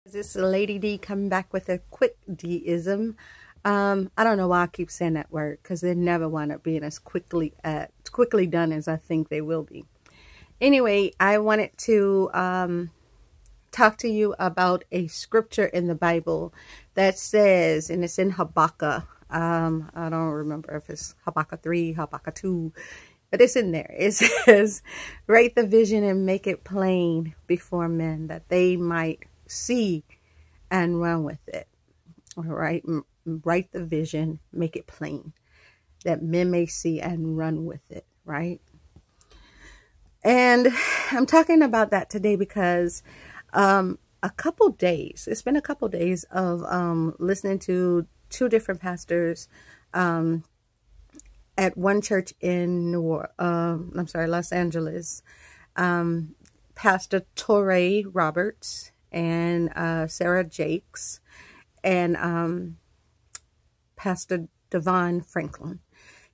This is Lady D coming back with a quick D'ism. I don't know why I keep saying that word because they never wind up being as quickly done as I think they will be. Anyway, I wanted to talk to you about a scripture in the Bible that says, and it's in Habakkuk. I don't remember if it's Habakkuk 3, Habakkuk 2, but it's in there. It says, write the vision and make it plain before men that they might see and run with it. All right. Write the vision, make it plain that men may see and run with it. Right. And I'm talking about that today because it's been a couple days of listening to two different pastors at one church in Los Angeles. Pastor Touré Roberts and Sarah Jakes and Pastor Devon Franklin,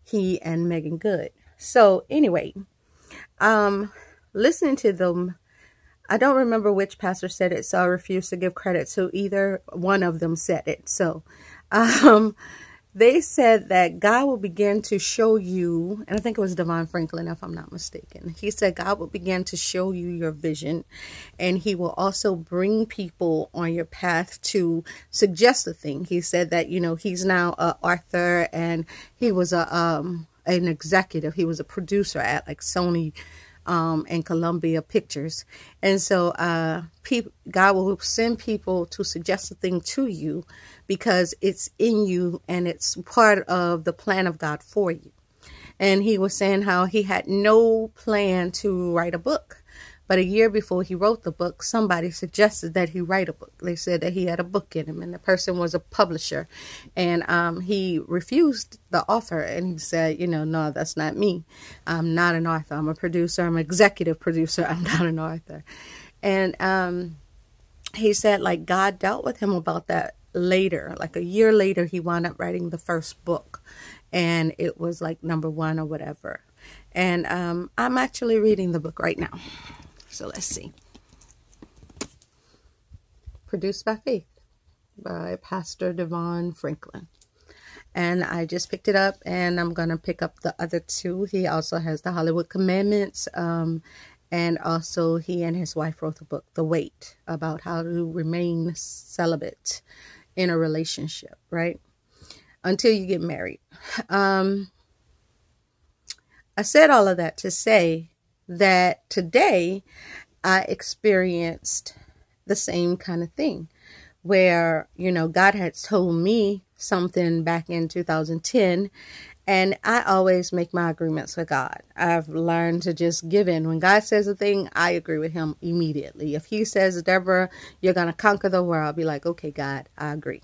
he and Megan Good. So anyway, listening to them, I don't remember which pastor said it, so I refuse to give credit to either one of them said it. So they said that God will begin to show you, and I think it was Devon Franklin, if I'm not mistaken. He said God will begin to show you your vision, and he will also bring people on your path to suggest a thing. He said that, he's now an author, and he was an executive. He was a producer at like Sony and Columbia Pictures. And so God will send people to suggest a thing to you because it's in you and it's part of the plan of God for you. And he was saying how he had no plan to write a book. But a year before he wrote the book, somebody suggested that he write a book. They said that he had a book in him, and the person was a publisher. And he refused the offer, and he said, no, that's not me. I'm not an author. I'm a producer. I'm an executive producer. I'm not an author. And he said, like, God dealt with him about that later. Like a year later, he wound up writing the first book, and it was like #1 or whatever. And I'm actually reading the book right now. So let's see. Produced by Faith by Pastor Devon Franklin. And I just picked it up, and I'm going to pick up the other two. He also has the Hollywood Commandments. And also he and his wife wrote the book, The Wait, about how to remain celibate in a relationship, right? Until you get married. I said all of that to say that today I experienced the same kind of thing where, God had told me something back in 2010, and I always make my agreements with God. I've learned to just give in. When God says a thing, I agree with him immediately. If he says, Deborah, you're going to conquer the world, I'll be like, okay, God, I agree.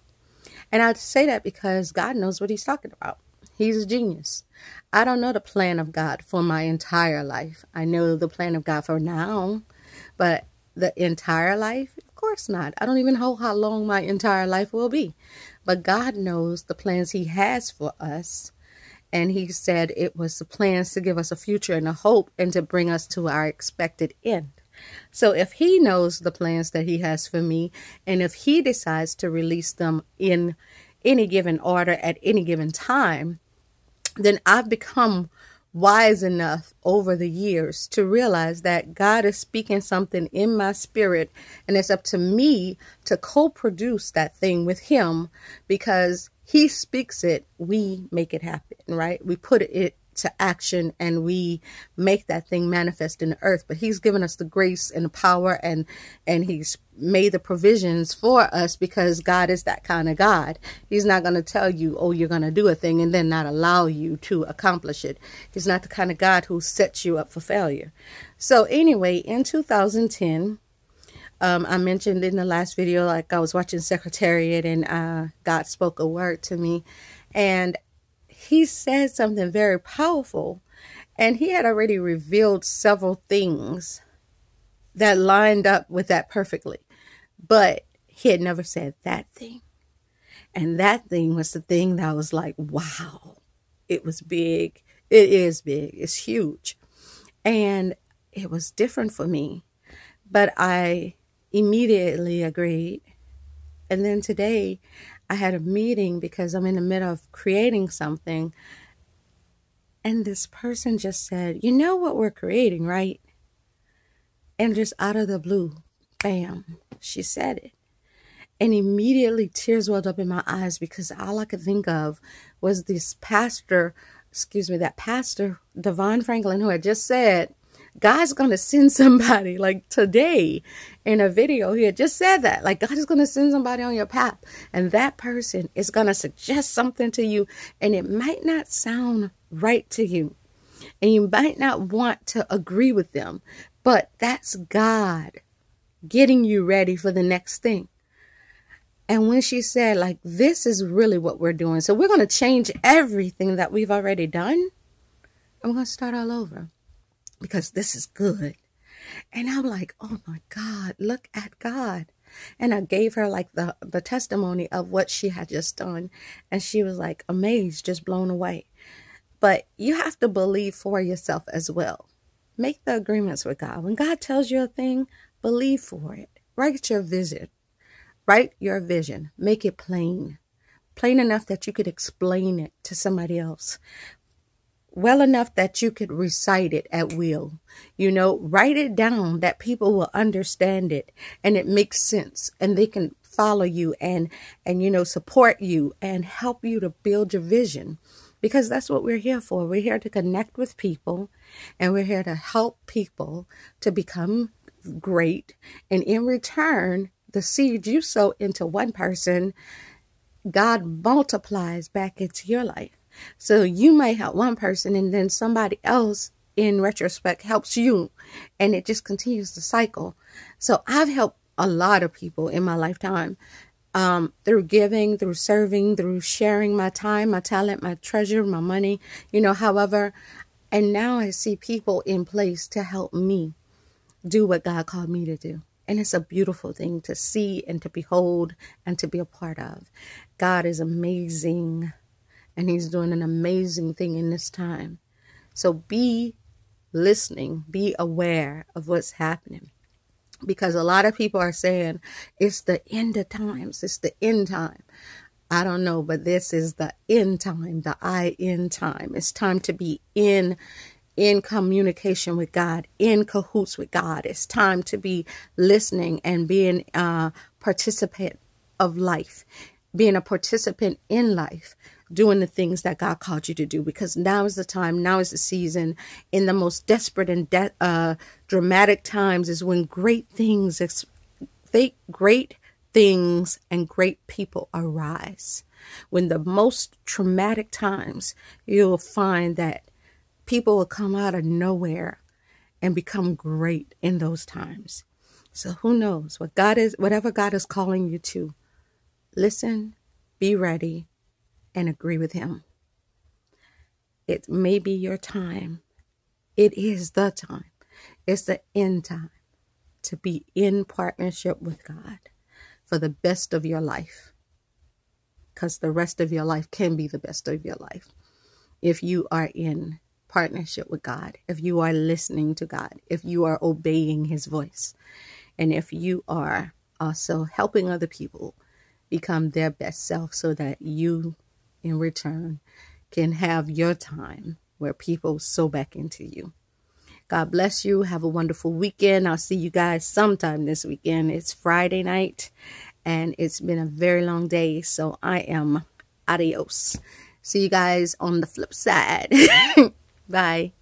And I say that because God knows what he's talking about. He's a genius. I don't know the plan of God for my entire life. I know the plan of God for now, but the entire life, of course not. I don't even know how long my entire life will be. But God knows the plans he has for us. And he said it was the plans to give us a future and a hope and to bring us to our expected end. So if he knows the plans that he has for me, and if he decides to release them in any given order at any given time, then I've become wise enough over the years to realize that God is speaking something in my spirit, and it's up to me to co-produce that thing with him, because he speaks it, we make it happen, right? We put it to action and we make that thing manifest in the earth. But he's given us the grace and the power, and he's made the provisions for us, because God is that kind of God. He's not going to tell you, oh, you're going to do a thing and then not allow you to accomplish it. He's not the kind of God who sets you up for failure. So anyway, in 2010, I mentioned in the last video, like I was watching Secretariat, and God spoke a word to me, and he said something very powerful, and he had already revealed several things that lined up with that perfectly, but he had never said that thing. And that thing was the thing that was like, wow, it was big. It is big. It's huge. And it was different for me, but I immediately agreed And then today I had a meeting because I'm in the middle of creating something. And this person just said, you know what we're creating, right? And just out of the blue, bam, she said it. And immediately tears welled up in my eyes because all I could think of was this pastor, that pastor, Devon Franklin, who had just said, God's going to send somebody like today in a video. He had just said that, like, God is going to send somebody on your path. And that person is going to suggest something to you. And it might not sound right to you. And you might not want to agree with them. But that's God getting you ready for the next thing. And when she said, like, this is really what we're doing. So we're going to change everything that we've already done. And we're going to start all over. Because this is good. And I'm like, oh my God, look at God. And I gave her like the testimony of what she had just done. And she was like amazed, just blown away. But you have to believe for yourself as well. Make the agreements with God. When God tells you a thing, believe for it. Write your vision. Write your vision. Make it plain. Plain enough that you could explain it to somebody else. Well enough that you could recite it at will. Write it down that people will understand it and it makes sense and they can follow you and support you and help you to build your vision. Because that's what we're here for. We're here to connect with people and we're here to help people to become great. And in return, the seed you sow into one person, God multiplies back into your life. So you might help one person and then somebody else in retrospect helps you and it just continues the cycle. So I've helped a lot of people in my lifetime through giving, through serving, through sharing my time, my talent, my treasure, my money, however. And now I see people in place to help me do what God called me to do. And it's a beautiful thing to see and to behold and to be a part of. God is amazing. And he's doing an amazing thing in this time. So be listening, be aware of what's happening. Because a lot of people are saying it's the end of times. It's the end time. I don't know, but this is the end time, the end time. It's time to be in communication with God, in cahoots with God. It's time to be listening and being a participant of life, being a participant in life. Doing the things that God called you to do, because now is the time, now is the season. In the most desperate and dramatic times is when great things and great people arise. When the most traumatic times, you'll find that people will come out of nowhere and become great in those times. So who knows whatever God is calling you to, listen, be ready, and agree with him. It may be your time. It is the time. It's the end time to be in partnership with God for the best of your life. Because the rest of your life can be the best of your life. If you are in partnership with God, if you are listening to God, if you are obeying his voice, and if you are also helping other people become their best self so that you in return can have your time where people sow back into you. God bless you. Have a wonderful weekend. I'll see you guys sometime this weekend. It's Friday night and it's been a very long day. So I am adios. See you guys on the flip side. Bye.